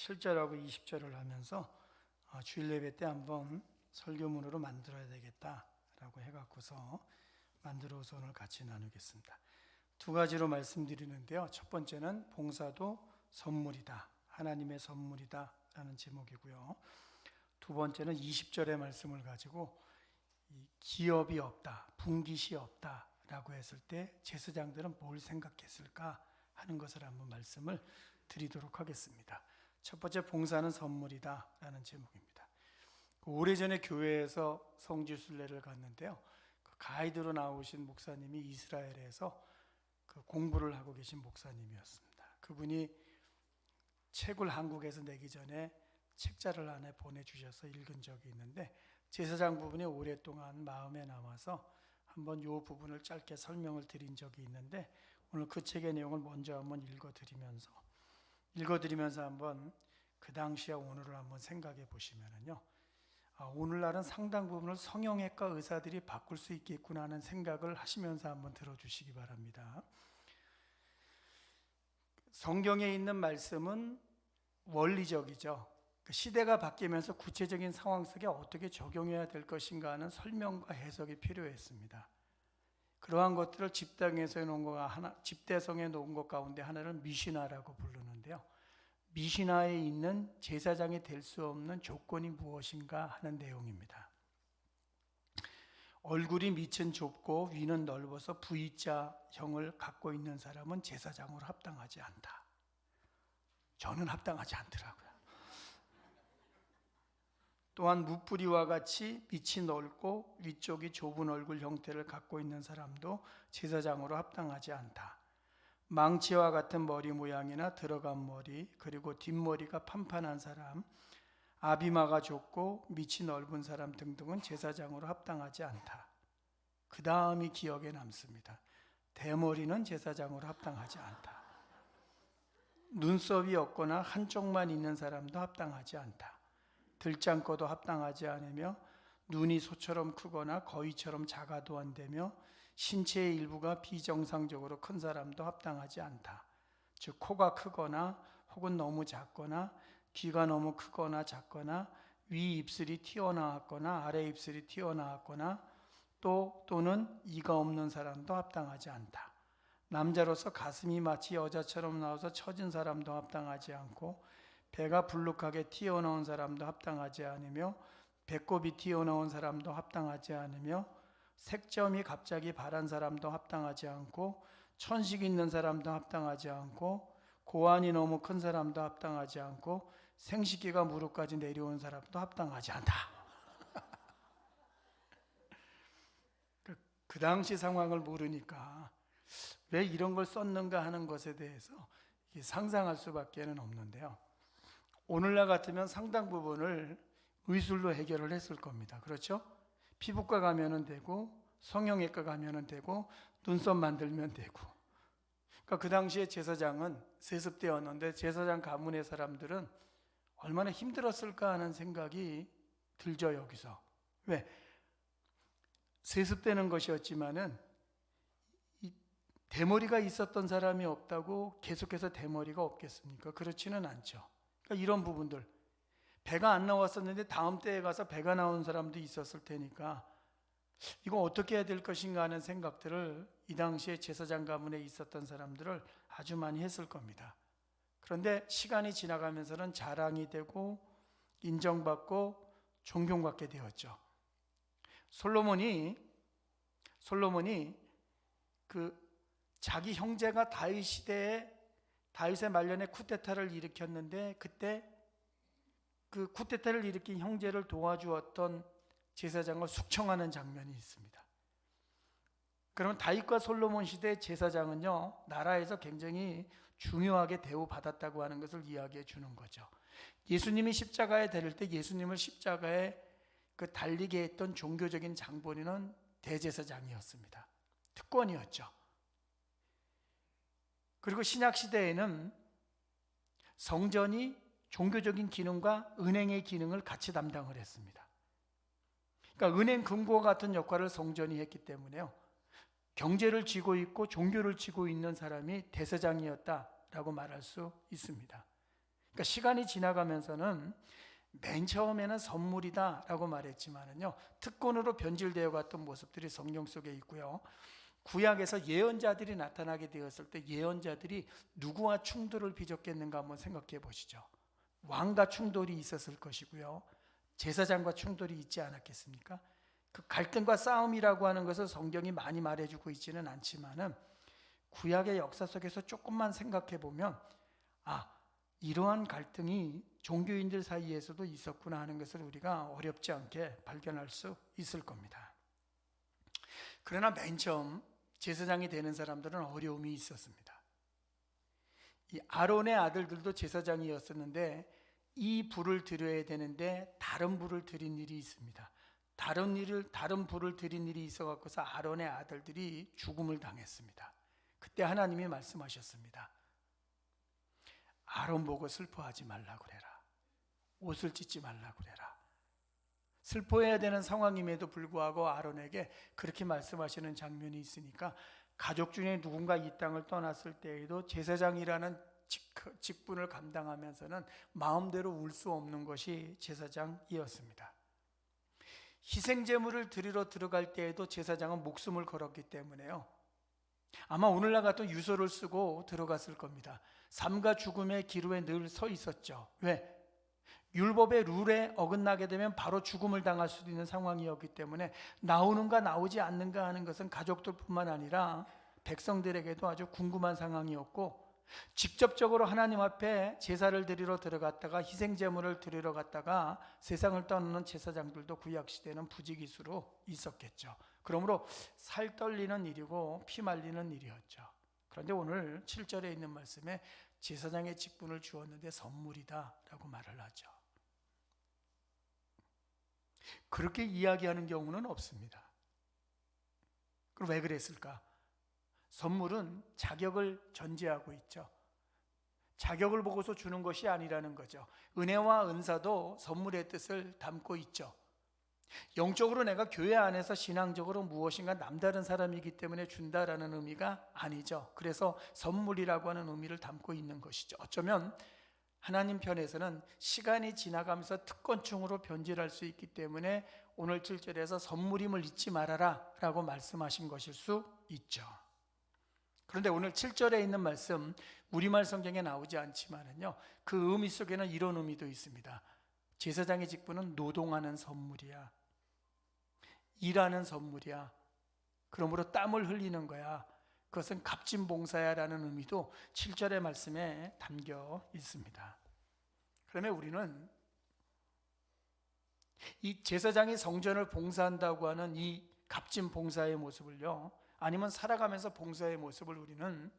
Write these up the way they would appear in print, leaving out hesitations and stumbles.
7절하고 20절을 하면서 주일 예배 때 한번 설교문으로 만들어야 되겠다라고 해갖고서 만들어서 오늘 같이 나누겠습니다. 두 가지로 말씀드리는데요. 첫 번째는 봉사도 선물이다, 하나님의 선물이다 라는 제목이고요. 두 번째는 20절의 말씀을 가지고 기업이 없다, 분깃이 없다 라고 했을 때 제사장들은 뭘 생각했을까 하는 것을 한번 말씀을 드리도록 하겠습니다. 첫 번째, 봉사는 선물이다 라는 제목입니다. 오래전에 교회에서 성지순례를 갔는데요, 그 가이드로 나오신 목사님이 이스라엘에서 그 공부를 하고 계신 목사님이었습니다. 그분이 책을 한국에서 내기 전에 책자를 안에 보내주셔서 읽은 적이 있는데, 제사장 부분이 오랫동안 마음에 남아서 한번 이 부분을 짧게 설명을 드린 적이 있는데, 오늘 그 책의 내용을 먼저 한번 읽어드리면서 한번 그 당시와 오늘을 한번 생각해 보시면은요, 오늘날은 상당 부분을 성형외과 의사들이 바꿀 수 있겠구나 하는 생각을 하시면서 한번 들어주시기 바랍니다. 성경에 있는 말씀은 원리적이죠. 시대가 바뀌면서 구체적인 상황 속에 어떻게 적용해야 될 것인가 하는 설명과 해석이 필요했습니다. 그러한 것들을 집단에서 놓은 것 집대성에 놓은 것 가운데 하나를 미시나라고 부르는데요. 미시나에 있는 제사장이 될 수 없는 조건이 무엇인가 하는 내용입니다. 얼굴이 밑은 좁고 위는 넓어서 V자형을 갖고 있는 사람은 제사장으로 합당하지 않다. 저는 합당하지 않더라고요. 또한 무뿌리와 같이 밑이 넓고 위쪽이 좁은 얼굴 형태를 갖고 있는 사람도 제사장으로 합당하지 않다. 망치와 같은 머리 모양이나 들어간 머리, 그리고 뒷머리가 판판한 사람, 아비마가 좁고 밑이 넓은 사람 등등은 제사장으로 합당하지 않다. 그 다음이 기억에 남습니다. 대머리는 제사장으로 합당하지 않다. 눈썹이 없거나 한쪽만 있는 사람도 합당하지 않다. 들짱꺼도 합당하지 않으며 눈이 소처럼 크거나 거위처럼 작아도 안 되며 신체의 일부가 비정상적으로 큰 사람도 합당하지 않다. 즉 코가 크거나 혹은 너무 작거나 귀가 너무 크거나 작거나 위 입술이 튀어나왔거나 아래 입술이 튀어나왔거나 또는 이가 없는 사람도 합당하지 않다. 남자로서 가슴이 마치 여자처럼 나와서 처진 사람도 합당하지 않고 배가 불룩하게 튀어나온 사람도 합당하지 않으며 배꼽이 튀어나온 사람도 합당하지 않으며 색점이 갑자기 바란 사람도 합당하지 않고 천식 있는 사람도 합당하지 않고 고환이 너무 큰 사람도 합당하지 않고 생식기가 무릎까지 내려온 사람도 합당하지 않다. 그 당시 상황을 모르니까 왜 이런 걸 썼는가 하는 것에 대해서 상상할 수밖에는 없는데요. 오늘날 같으면 상당 부분을 의술로 해결을 했을 겁니다. 그렇죠? 피부과 가면은 되고 성형외과 가면은 되고 눈썹 만들면 되고. 그러니까 그 당시에 제사장은 세습대였는데 제사장 가문의 사람들은 얼마나 힘들었을까 하는 생각이 들죠. 여기서 왜? 세습되는 것이었지만은 이 대머리가 있었던 사람이 없다고 계속해서 대머리가 없겠습니까? 그렇지는 않죠. 그러니까 이런 부분들, 배가 안 나왔었는데 다음 때에 가서 배가 나온 사람도 있었을 테니까 이거 어떻게 해야 될 것인가 하는 생각들을 이 당시에 제사장 가문에 있었던 사람들을 아주 많이 했을 겁니다. 그런데 시간이 지나가면서는 자랑이 되고 인정받고 존경받게 되었죠. 솔로몬이 그 자기 형제가 다윗 시대에 다윗의 말년에 쿠데타를 일으켰는데 그때 그 쿠데타를 일으킨 형제를 도와주었던 제사장을 숙청하는 장면이 있습니다. 그러면 다윗과 솔로몬 시대 제사장은요, 나라에서 굉장히 중요하게 대우받았다고 하는 것을 이야기해 주는 거죠. 예수님이 십자가에 달릴 때 예수님을 십자가에 그 달리게 했던 종교적인 장본인은 대제사장이었습니다. 특권이었죠. 그리고 신약 시대에는 성전이 종교적인 기능과 은행의 기능을 같이 담당을 했습니다. 그러니까 은행 금고와 같은 역할을 성전이 했기 때문에요, 경제를 쥐고 있고 종교를 쥐고 있는 사람이 대제사장이었다라고 말할 수 있습니다. 그러니까 시간이 지나가면서는 맨 처음에는 선물이다라고 말했지만은요, 특권으로 변질되어 갔던 모습들이 성경 속에 있고요. 구약에서 예언자들이 나타나게 되었을 때 예언자들이 누구와 충돌을 빚었겠는가 한번 생각해 보시죠. 왕과 충돌이 있었을 것이고요, 제사장과 충돌이 있지 않았겠습니까? 그 갈등과 싸움이라고 하는 것을 성경이 많이 말해주고 있지는 않지만은 구약의 역사 속에서 조금만 생각해 보면 이러한 갈등이 종교인들 사이에서도 있었구나 하는 것을 우리가 어렵지 않게 발견할 수 있을 겁니다. 그러나 맨 처음 제사장이 되는 사람들은 어려움이 있었습니다. 이 아론의 아들들도 제사장이었었는데 이 불을 드려야 되는데 다른 불을 드린 일이 있습니다. 다른 불을 드린 일이 있어 갖고서 아론의 아들들이 죽음을 당했습니다. 그때 하나님이 말씀하셨습니다. 아론 보고 슬퍼하지 말라 그래라. 옷을 찢지 말라 그래라. 슬퍼해야 되는 상황임에도 불구하고 아론에게 그렇게 말씀하시는 장면이 있으니까 가족 중에 누군가 이 땅을 떠났을 때에도 제사장이라는 직분을 감당하면서는 마음대로 울 수 없는 것이 제사장이었습니다. 희생제물을 드리러 들어갈 때에도 제사장은 목숨을 걸었기 때문에요, 아마 오늘날 같은 유서를 쓰고 들어갔을 겁니다. 삶과 죽음의 기로에 늘 서 있었죠. 왜? 율법의 룰에 어긋나게 되면 바로 죽음을 당할 수도 있는 상황이었기 때문에 나오는가 나오지 않는가 하는 것은 가족들뿐만 아니라 백성들에게도 아주 궁금한 상황이었고, 직접적으로 하나님 앞에 제사를 드리러 들어갔다가 희생제물을 드리러 갔다가 세상을 떠나는 제사장들도 구약시대는 부지기수로 있었겠죠. 그러므로 살 떨리는 일이고 피 말리는 일이었죠. 그런데 오늘 7절에 있는 말씀에 제사장의 직분을 주었는데 선물이다 라고 말을 하죠. 그렇게 이야기하는 경우는 없습니다. 그럼 왜 그랬을까? 선물은 자격을 전제하고 있죠. 자격을 보고서 주는 것이 아니라는 거죠. 은혜와 은사도 선물의 뜻을 담고 있죠. 영적으로 내가 교회 안에서 신앙적으로 무엇인가 남다른 사람이기 때문에 준다라는 의미가 아니죠. 그래서 선물이라고 하는 의미를 담고 있는 것이죠. 어쩌면 하나님 편에서는 시간이 지나가면서 특권층으로 변질할 수 있기 때문에 오늘 7절에서 선물임을 잊지 말아라 라고 말씀하신 것일 수 있죠. 그런데 오늘 7절에 있는 말씀, 우리말 성경에 나오지 않지만은요, 그 의미 속에는 이런 의미도 있습니다. 제사장의 직분은 노동하는 선물이야. 일하는 선물이야. 그러므로 땀을 흘리는 거야. 그것은 값진 봉사야 라는 의미도 7절의 말씀에 담겨 있습니다. 그러면 우리는 이 제사장이 성전을 봉사한다고 하는 이 값진 봉사의 모습을요, 아니면 살아가면서 봉사의 모습을 우리는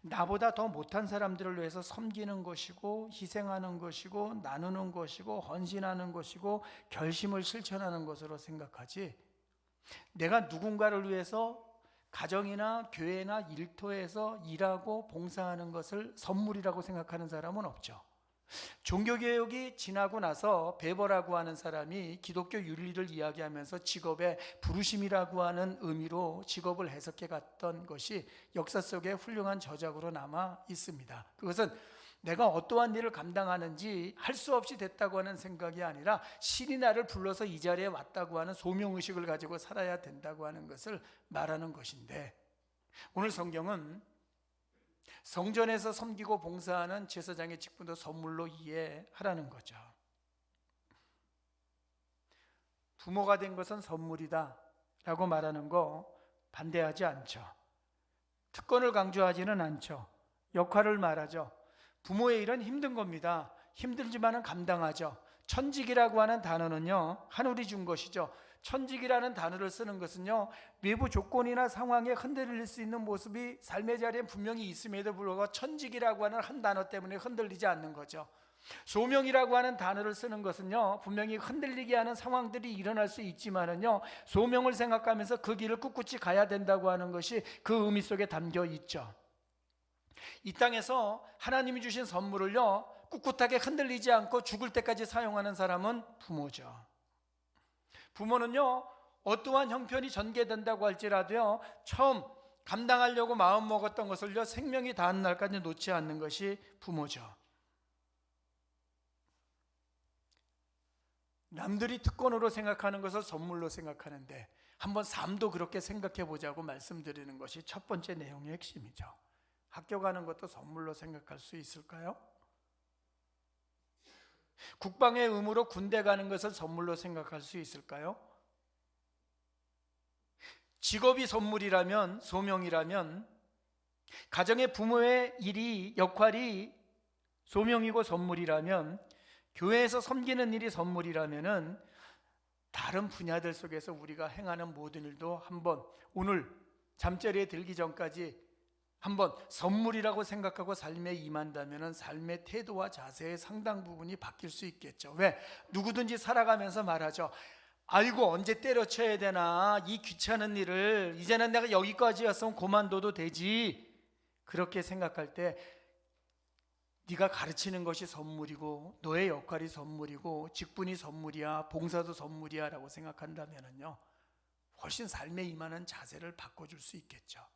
나보다 더 못한 사람들을 위해서 섬기는 것이고 희생하는 것이고 나누는 것이고 헌신하는 것이고 결심을 실천하는 것으로 생각하지, 내가 누군가를 위해서 가정이나 교회나 일터에서 일하고 봉사하는 것을 선물이라고 생각하는 사람은 없죠. 종교개혁이 지나고 나서 베버라고 하는 사람이 기독교 윤리를 이야기하면서 직업의 부르심이라고 하는 의미로 직업을 해석해 갔던 것이 역사 속에 훌륭한 저작으로 남아 있습니다. 그것은 내가 어떠한 일을 감당하는지 할 수 없이 됐다고 하는 생각이 아니라 신이 나를 불러서 이 자리에 왔다고 하는 소명의식을 가지고 살아야 된다고 하는 것을 말하는 것인데, 오늘 성경은 성전에서 섬기고 봉사하는 제사장의 직분도 선물로 이해하라는 거죠. 부모가 된 것은 선물이다 라고 말하는 거 반대하지 않죠. 특권을 강조하지는 않죠. 역할을 말하죠. 부모의 일은 힘든 겁니다. 힘들지만은 감당하죠. 천직이라고 하는 단어는요, 하늘이 준 것이죠. 천직이라는 단어를 쓰는 것은요, 외부 조건이나 상황에 흔들릴 수 있는 모습이 삶의 자리에 분명히 있음에도 불구하고 천직이라고 하는 한 단어 때문에 흔들리지 않는 거죠. 소명이라고 하는 단어를 쓰는 것은요, 분명히 흔들리게 하는 상황들이 일어날 수 있지만은요, 소명을 생각하면서 그 길을 꿋꿋이 가야 된다고 하는 것이 그 의미 속에 담겨 있죠. 이 땅에서 하나님이 주신 선물을요, 꿋꿋하게 흔들리지 않고 죽을 때까지 사용하는 사람은 부모죠. 부모는요, 어떠한 형편이 전개된다고 할지라도요, 처음 감당하려고 마음 먹었던 것을요, 생명이 닿은 날까지 놓지 않는 것이 부모죠. 남들이 특권으로 생각하는 것을 선물로 생각하는데 한번 삶도 그렇게 생각해 보자고 말씀드리는 것이 첫 번째 내용의 핵심이죠. 학교 가는 것도 선물로 생각할 수 있을까요? 국방의 의무로 군대 가는 것을 선물로 생각할 수 있을까요? 직업이 선물이라면, 소명이라면, 가정의 부모의 일이, 역할이 소명이고 선물이라면, 교회에서 섬기는 일이 선물이라면은 다른 분야들 속에서 우리가 행하는 모든 일도 한번 오늘 잠자리에 들기 전까지 한번 선물이라고 생각하고 삶에 임한다면은 삶의 태도와 자세의 상당 부분이 바뀔 수 있겠죠. 왜? 누구든지 살아가면서 말하죠. 아이고 언제 때려쳐야 되나, 이 귀찮은 일을 이제는 내가 여기까지 왔으면 그만둬도 되지. 그렇게 생각할 때 네가 가르치는 것이 선물이고 너의 역할이 선물이고 직분이 선물이야, 봉사도 선물이야 라고 생각한다면요 훨씬 삶에 임하는 자세를 바꿔줄 수 있겠죠.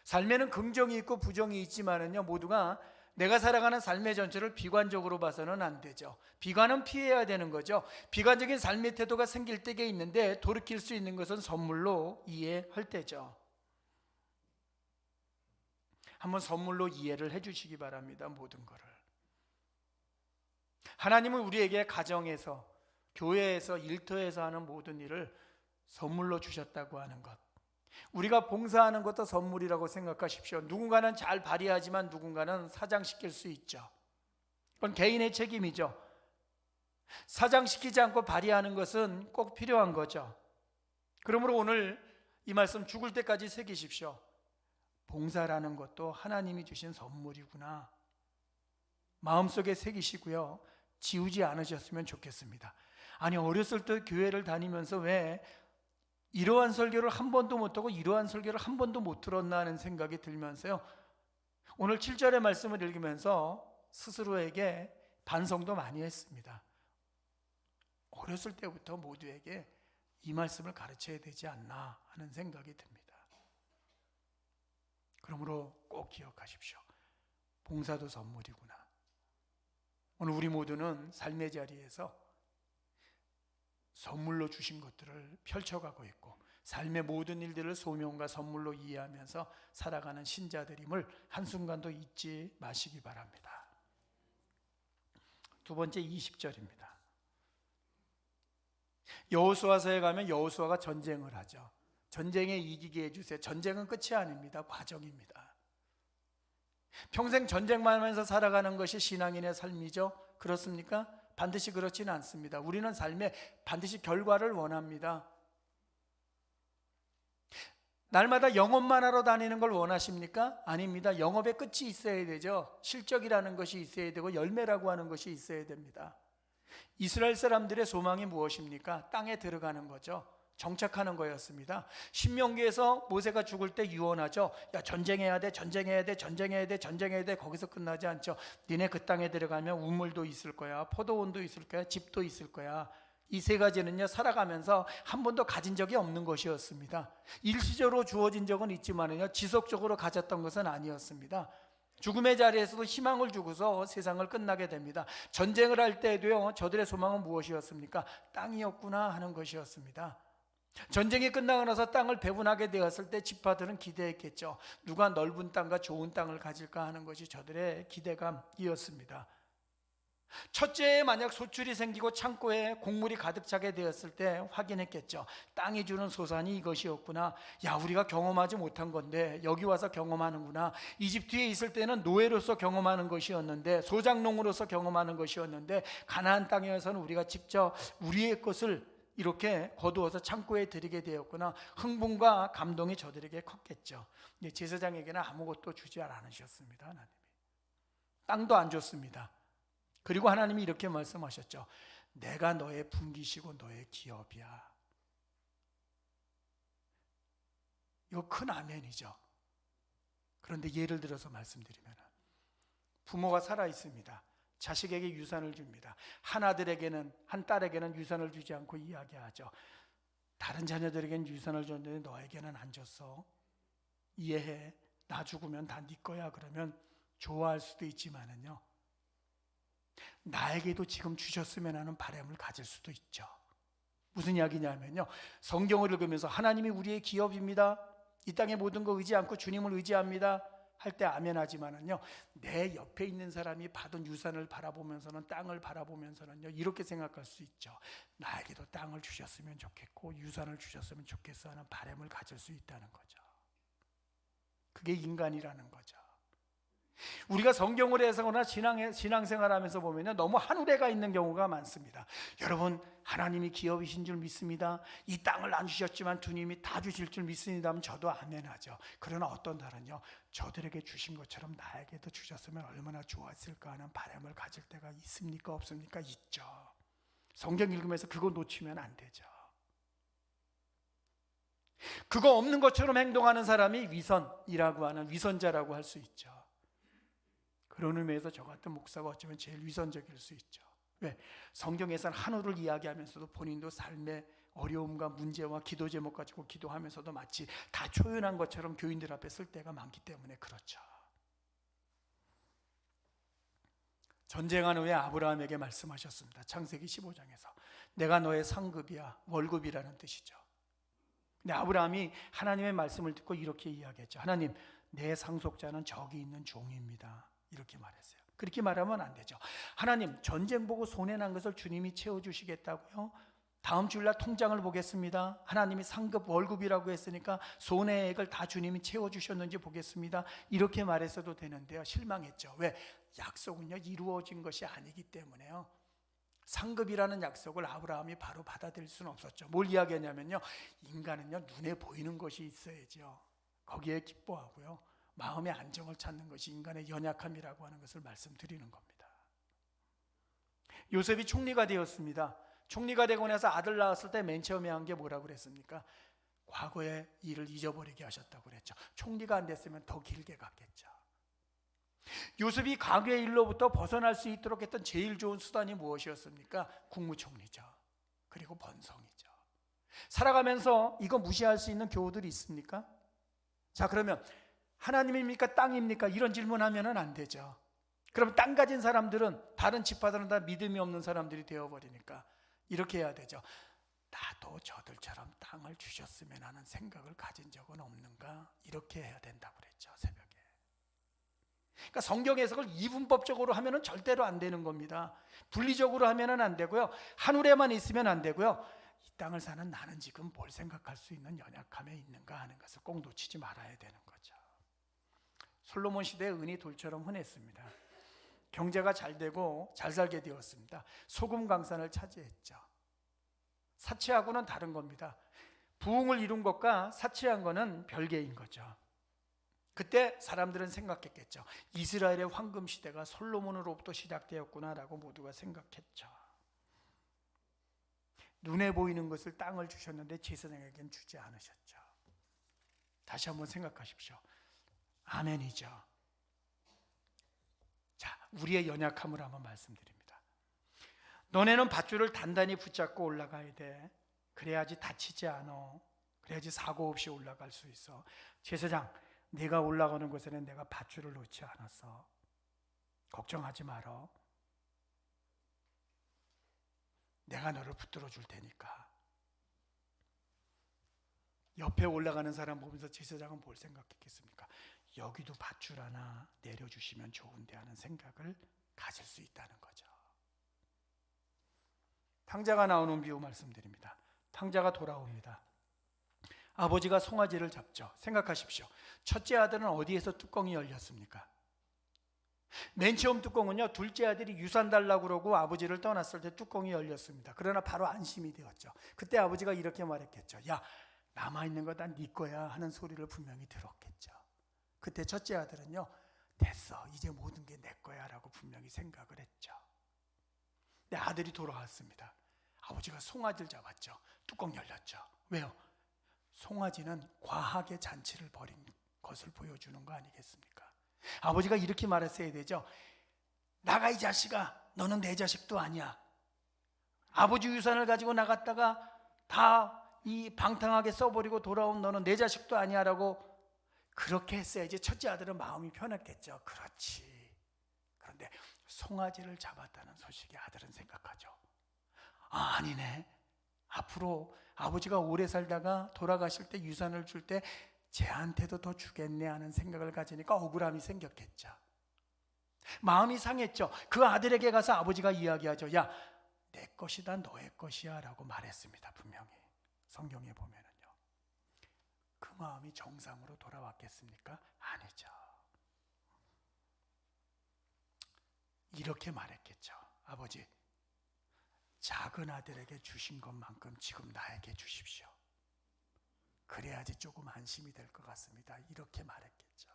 삶에는 긍정이 있고 부정이 있지만은요 모두가 내가 살아가는 삶의 전체를 비관적으로 봐서는 안 되죠. 비관은 피해야 되는 거죠. 비관적인 삶의 태도가 생길 때가 있는데 돌이킬 수 있는 것은 선물로 이해할 때죠. 한번 선물로 이해를 해주시기 바랍니다. 모든 것을. 하나님은 우리에게 가정에서, 교회에서, 일터에서 하는 모든 일을 선물로 주셨다고 하는 것, 우리가 봉사하는 것도 선물이라고 생각하십시오. 누군가는 잘 발휘하지만 누군가는 사장시킬 수 있죠. 그건 개인의 책임이죠. 사장시키지 않고 발휘하는 것은 꼭 필요한 거죠. 그러므로 오늘 이 말씀 죽을 때까지 새기십시오. 봉사라는 것도 하나님이 주신 선물이구나. 마음속에 새기시고요. 지우지 않으셨으면 좋겠습니다. 아니 어렸을 때 교회를 다니면서 왜 이러한 설교를 한 번도 못하고 이러한 설교를 한 번도 못 들었나 하는 생각이 들면서요. 오늘 7절의 말씀을 읽으면서 스스로에게 반성도 많이 했습니다. 어렸을 때부터 모두에게 이 말씀을 가르쳐야 되지 않나 하는 생각이 듭니다. 그러므로 꼭 기억하십시오. 봉사도 선물이구나. 오늘 우리 모두는 삶의 자리에서 선물로 주신 것들을 펼쳐가고 있고 삶의 모든 일들을 소명과 선물로 이해하면서 살아가는 신자들임을 한순간도 잊지 마시기 바랍니다. 두 번째 20절입니다. 여호수아서에 가면 여호수아가 전쟁을 하죠. 전쟁에 이기게 해주세요. 전쟁은 끝이 아닙니다. 과정입니다. 평생 전쟁만 하면서 살아가는 것이 신앙인의 삶이죠. 그렇습니까? 반드시 그렇지는 않습니다. 우리는 삶에 반드시 결과를 원합니다. 날마다 영업만 하러 다니는 걸 원하십니까? 아닙니다. 영업의 끝이 있어야 되죠. 실적이라는 것이 있어야 되고 열매라고 하는 것이 있어야 됩니다. 이스라엘 사람들의 소망이 무엇입니까? 땅에 들어가는 거죠. 정착하는 거였습니다. 신명기에서 모세가 죽을 때 유언하죠. 야 전쟁해야 돼, 전쟁해야 돼, 전쟁해야 돼, 전쟁해야 돼. 거기서 끝나지 않죠. 니네 그 땅에 들어가면 우물도 있을 거야, 포도원도 있을 거야, 집도 있을 거야. 이 세 가지는요 살아가면서 한 번도 가진 적이 없는 것이었습니다. 일시적으로 주어진 적은 있지만은요 지속적으로 가졌던 것은 아니었습니다. 죽음의 자리에서도 희망을 주고서 세상을 끝나게 됩니다. 전쟁을 할 때에도요 저들의 소망은 무엇이었습니까? 땅이었구나 하는 것이었습니다. 전쟁이 끝나고 나서 땅을 배분하게 되었을 때 지파들은 기대했겠죠. 누가 넓은 땅과 좋은 땅을 가질까 하는 것이 저들의 기대감이었습니다. 첫째에 만약 소출이 생기고 창고에 곡물이 가득 차게 되었을 때 확인했겠죠. 땅이 주는 소산이 이것이었구나. 야 우리가 경험하지 못한 건데 여기 와서 경험하는구나. 이집트에 있을 때는 노예로서 경험하는 것이었는데, 소작농으로서 경험하는 것이었는데, 가나안 땅에 와서는 우리가 직접 우리의 것을 이렇게 거두어서 창고에 들이게 되었구나. 흥분과 감동이 저들에게 컸겠죠. 제사장에게는 아무것도 주지 않으셨습니다. 하나님이 땅도 안 줬습니다. 그리고 하나님이 이렇게 말씀하셨죠. 내가 너의 분기시고 너의 기업이야. 이거 큰 아멘이죠. 그런데 예를 들어서 말씀드리면 부모가 살아 있습니다. 자식에게 유산을 줍니다. 한 아들에게는, 한 딸에게는 유산을 주지 않고 이야기하죠. 다른 자녀들에게는 유산을 줬는데 너에게는 안 줬어. 이해해. 나 죽으면 다 네 거야. 그러면 좋아할 수도 있지만은요 나에게도 지금 주셨으면 하는 바람을 가질 수도 있죠. 무슨 이야기냐면요, 성경을 읽으면서 하나님이 우리의 기업입니다, 이 땅의 모든 거 의지 않고 주님을 의지합니다 할 때 아멘 하지만은요, 내 옆에 있는 사람이 받은 유산을 바라보면서는, 땅을 바라보면서는요, 이렇게 생각할 수 있죠. 나에게도 땅을 주셨으면 좋겠고 유산을 주셨으면 좋겠어 하는 바람을 가질 수 있다는 거죠. 그게 인간이라는 거죠. 우리가 성경을 해석하거나 신앙생활하면서 보면 너무 하늘에가 있는 경우가 많습니다. 여러분, 하나님이 기업이신 줄 믿습니다. 이 땅을 안 주셨지만 주님이 다 주실 줄 믿습니다 하면 저도 아멘하죠. 그러나 어떤 날은요, 저들에게 주신 것처럼 나에게도 주셨으면 얼마나 좋았을까 하는 바람을 가질 때가 있습니까? 없습니까? 있죠. 성경 읽으면서 그거 놓치면 안 되죠. 그거 없는 것처럼 행동하는 사람이 위선이라고 하는, 위선자라고 할 수 있죠. 그런 의미에서 저 같은 목사가 어쩌면 제일 위선적일 수 있죠. 왜? 성경에서는 하늘을 이야기하면서도 본인도 삶의 어려움과 문제와 기도 제목 가지고 기도하면서도 마치 다 초연한 것처럼 교인들 앞에 쓸 때가 많기 때문에 그렇죠. 전쟁한 후에 아브라함에게 말씀하셨습니다. 창세기 15장에서 내가 너의 상급이야, 월급이라는 뜻이죠. 근데 아브라함이 하나님의 말씀을 듣고 이렇게 이야기했죠. 하나님, 내 상속자는 저기 있는 종입니다. 이렇게 말했어요. 그렇게 말하면 안 되죠. 하나님, 전쟁 보고 손해난 것을 주님이 채워주시겠다고요? 다음 주일날 통장을 보겠습니다. 하나님이 상급 월급이라고 했으니까 손해액을 다 주님이 채워주셨는지 보겠습니다. 이렇게 말했어도 되는데요, 실망했죠. 왜? 약속은요, 이루어진 것이 아니기 때문에요. 상급이라는 약속을 아브라함이 바로 받아들일 수는 없었죠. 뭘 이야기하냐면요, 인간은요, 눈에 보이는 것이 있어야죠. 거기에 기뻐하고요, 마음의 안정을 찾는 것이 인간의 연약함이라고 하는 것을 말씀드리는 겁니다. 요셉이 총리가 되었습니다. 총리가 되고 나서 아들 낳았을 때 맨 처음에 한 게 뭐라고 그랬습니까? 과거의 일을 잊어버리게 하셨다고 그랬죠. 총리가 안 됐으면 더 길게 갔겠죠. 요셉이 과거의 일로부터 벗어날 수 있도록 했던 제일 좋은 수단이 무엇이었습니까? 국무총리죠. 그리고 번성이죠. 살아가면서 이거 무시할 수 있는 교우들이 있습니까? 자, 그러면 하나님입니까? 땅입니까? 이런 질문하면 안 되죠. 그럼 땅 가진 사람들은, 다른 지파들은 다 믿음이 없는 사람들이 되어버리니까 이렇게 해야 되죠. 나도 저들처럼 땅을 주셨으면 하는 생각을 가진 적은 없는가? 이렇게 해야 된다고 그랬죠, 새벽에. 그러니까 성경 해석을 이분법적으로 하면은 절대로 안 되는 겁니다. 분리적으로 하면은 안 되고요, 하늘에만 있으면 안 되고요, 이 땅을 사는 나는 지금 뭘 생각할 수 있는 연약함에 있는가 하는 것을 꼭 놓치지 말아야 되는 거죠. 솔로몬 시대에 은이 돌처럼 흔했습니다. 경제가 잘 되고 잘 살게 되었습니다. 소금 강산을 차지했죠. 사치하고는 다른 겁니다. 부흥을 이룬 것과 사치한 거는 별개인 거죠. 그때 사람들은 생각했겠죠. 이스라엘의 황금 시대가 솔로몬으로부터 시작되었구나라고 모두가 생각했죠. 눈에 보이는 것을 땅을 주셨는데 제사장에게는 주지 않으셨죠. 다시 한번 생각하십시오. 아멘이죠. 자, 우리의 연약함을 한번 말씀드립니다. 너네는 밧줄을 단단히 붙잡고 올라가야 돼. 그래야지 다치지 않아. 그래야지 사고 없이 올라갈 수 있어. 제사장, 내가 올라가는 곳에는 내가 밧줄을 놓지 않았어. 걱정하지 마라. 내가 너를 붙들어 줄 테니까. 옆에 올라가는 사람 보면서 제사장은 뭘 생각했겠습니까? 여기도 밧줄 하나 내려주시면 좋은데 하는 생각을 가질 수 있다는 거죠. 탕자가 나오는 비유 말씀드립니다. 탕자가 돌아옵니다. 아버지가 송아지를 잡죠. 생각하십시오. 첫째 아들은 어디에서 뚜껑이 열렸습니까? 맨 처음 뚜껑은요, 둘째 아들이 유산 달라고 그러고 아버지를 떠났을 때 뚜껑이 열렸습니다. 그러나 바로 안심이 되었죠. 그때 아버지가 이렇게 말했겠죠. 야, 남아있는 거 다 네 거야 하는 소리를 분명히 들었겠죠. 그때 첫째 아들은요, 됐어, 이제 모든 게 내 거야 라고 분명히 생각을 했죠. 근데 아들이 돌아왔습니다. 아버지가 송아지를 잡았죠. 뚜껑 열렸죠. 왜요? 송아지는 과하게 잔치를 벌인 것을 보여주는 거 아니겠습니까? 아버지가 이렇게 말했어야 되죠. 나가, 이 자식아, 너는 내 자식도 아니야. 아버지 유산을 가지고 나갔다가 다 이 방탕하게 써버리고 돌아온 너는 내 자식도 아니야 라고 그렇게 했어야지 첫째 아들은 마음이 편했겠죠. 그렇지. 그런데 송아지를 잡았다는 소식에 아들은 생각하죠. 아니네. 앞으로 아버지가 오래 살다가 돌아가실 때 유산을 줄 때 쟤한테도 더 주겠네 하는 생각을 가지니까 억울함이 생겼겠죠. 마음이 상했죠. 그 아들에게 가서 아버지가 이야기하죠. 야, 내 것이다 너의 것이야 라고 말했습니다. 분명히 성경에 보면은요. 그 마음이 정상으로 돌아왔겠습니까? 아니죠. 이렇게 말했겠죠. 아버지, 작은 아들에게 주신 것만큼 지금 나에게 주십시오. 그래야지 조금 안심이 될 것 같습니다. 이렇게 말했겠죠.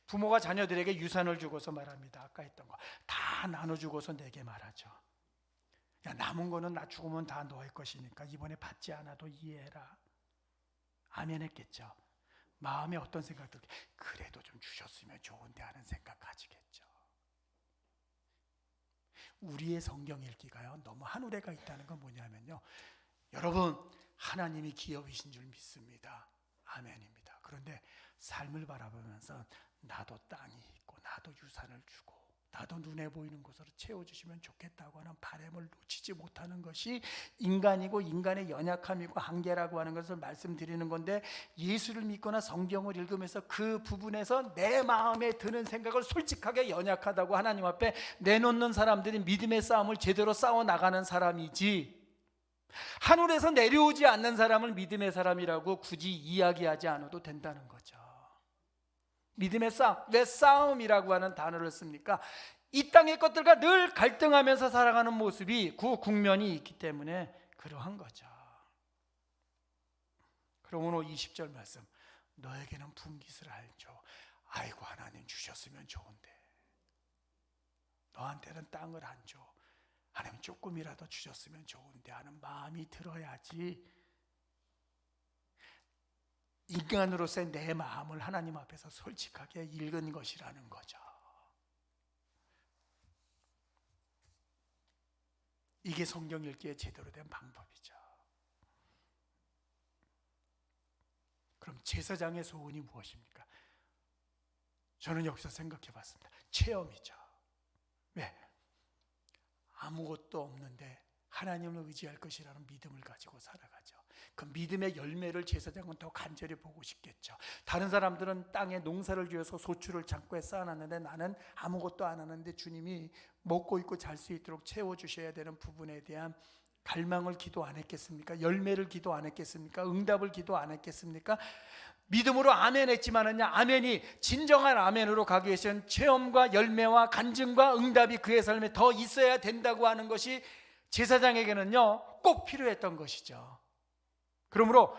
부모가 자녀들에게 유산을 주고서 말합니다. 아까 했던 거 다 나눠주고서 내게 말하죠. 야, 남은 거는 나 죽으면 다 너의 것이니까 이번에 받지 않아도 이해해라. 아멘 했겠죠. 마음에 어떤 생각 들게, 그래도 좀 주셨으면 좋은데 하는 생각 가지겠죠. 우리의 성경 읽기가요, 너무 한 우레가 있다는 건 뭐냐면요, 여러분 하나님이 기업이신 줄 믿습니다. 아멘입니다. 그런데 삶을 바라보면서 나도 땅이 있고 나도 유산을 주고 나도 눈에 보이는 것으로 채워주시면 좋겠다고 하는 바람을 놓치지 못하는 것이 인간이고 인간의 연약함이고 한계라고 하는 것을 말씀드리는 건데, 예수를 믿거나 성경을 읽으면서 그 부분에서 내 마음에 드는 생각을 솔직하게 연약하다고 하나님 앞에 내놓는 사람들이 믿음의 싸움을 제대로 싸워나가는 사람이지, 하늘에서 내려오지 않는 사람을 믿음의 사람이라고 굳이 이야기하지 않아도 된다는 거죠. 믿음의 싸움, 왜 싸움이라고 하는 단어를 씁니까? 이 땅의 것들과 늘 갈등하면서 살아가는 모습이 그 국면이 있기 때문에 그러한 거죠. 그럼 오늘 20절 말씀, 너에게는 분깃을 알죠. 아이고 하나님 주셨으면 좋은데, 너한테는 땅을 안 줘. 하나님 조금이라도 주셨으면 좋은데 하는 마음이 들어야지 인간으로서의 내 마음을 하나님 앞에서 솔직하게 읽은 것이라는 거죠. 이게 성경 읽기에 제대로 된 방법이죠. 그럼 제사장의 소원이 무엇입니까? 저는 여기서 생각해 봤습니다. 체험이죠. 왜? 아무것도 없는데 하나님을 의지할 것이라는 믿음을 가지고 살아가죠. 그 믿음의 열매를 제사장은 더 간절히 보고 싶겠죠. 다른 사람들은 땅에 농사를 지어서 소출을 창고에 쌓아놨는데 나는 아무것도 안 하는데 주님이 먹고 있고 잘 수 있도록 채워주셔야 되는 부분에 대한 갈망을 기도 안 했겠습니까? 열매를 기도 안 했겠습니까? 응답을 기도 안 했겠습니까? 믿음으로 아멘 했지만은요, 아멘이 진정한 아멘으로 가기 위해서는 체험과 열매와 간증과 응답이 그의 삶에 더 있어야 된다고 하는 것이 제사장에게는요 꼭 필요했던 것이죠. 그러므로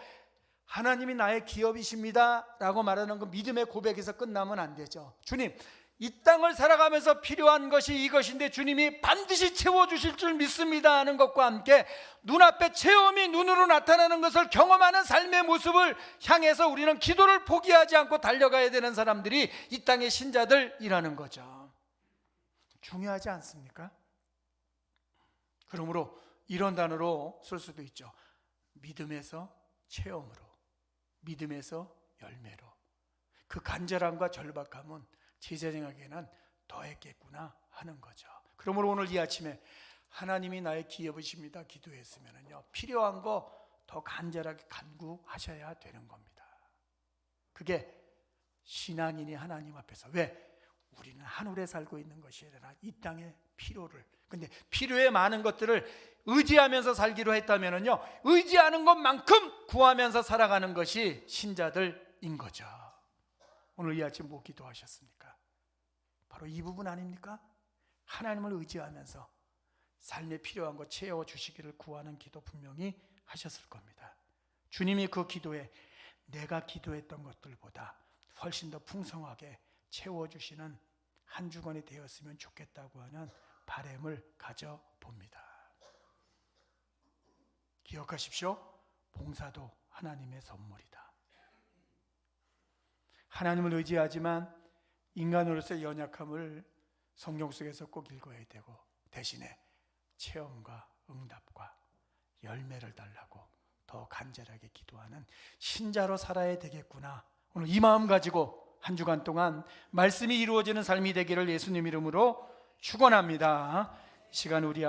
하나님이 나의 기업이십니다 라고 말하는 그 믿음의 고백에서 끝나면 안 되죠. 주님, 이 땅을 살아가면서 필요한 것이 이것인데 주님이 반드시 채워주실 줄 믿습니다 하는 것과 함께 눈앞에 체험이 눈으로 나타나는 것을 경험하는 삶의 모습을 향해서 우리는 기도를 포기하지 않고 달려가야 되는 사람들이 이 땅의 신자들이라는 거죠. 중요하지 않습니까? 그러므로 이런 단어로 쓸 수도 있죠. 믿음에서 체험으로, 믿음에서 열매로. 그 간절함과 절박함은 제사장에게는 더했겠구나 하는 거죠. 그러므로 오늘 이 아침에 하나님이 나의 기업이십니다 기도했으면요, 필요한 거 더 간절하게 간구하셔야 되는 겁니다. 그게 신앙인이 하나님 앞에서, 왜? 우리는 하늘에 살고 있는 것이 아니라 이 땅의 필요를, 근데 필요에 많은 것들을 의지하면서 살기로 했다면요, 의지하는 것만큼 구하면서 살아가는 것이 신자들인 거죠. 오늘 이 아침 뭐 기도하셨습니까? 바로 이 부분 아닙니까? 하나님을 의지하면서 삶에 필요한 것 채워주시기를 구하는 기도 분명히 하셨을 겁니다. 주님이 그 기도에 내가 기도했던 것들보다 훨씬 더 풍성하게 채워주시는 한 주간이 되었으면 좋겠다고 하는 바람을 가져봅니다. 기억하십시오. 봉사도 하나님의 선물이다. 하나님을 의지하지만 인간으로서의 연약함을 성경 속에서 꼭 읽어야 되고, 대신에 체험과 응답과 열매를 달라고 더 간절하게 기도하는 신자로 살아야 되겠구나. 오늘 이 마음 가지고 한 주간 동안 말씀이 이루어지는 삶이 되기를 예수님 이름으로 축원합니다. 시간 우리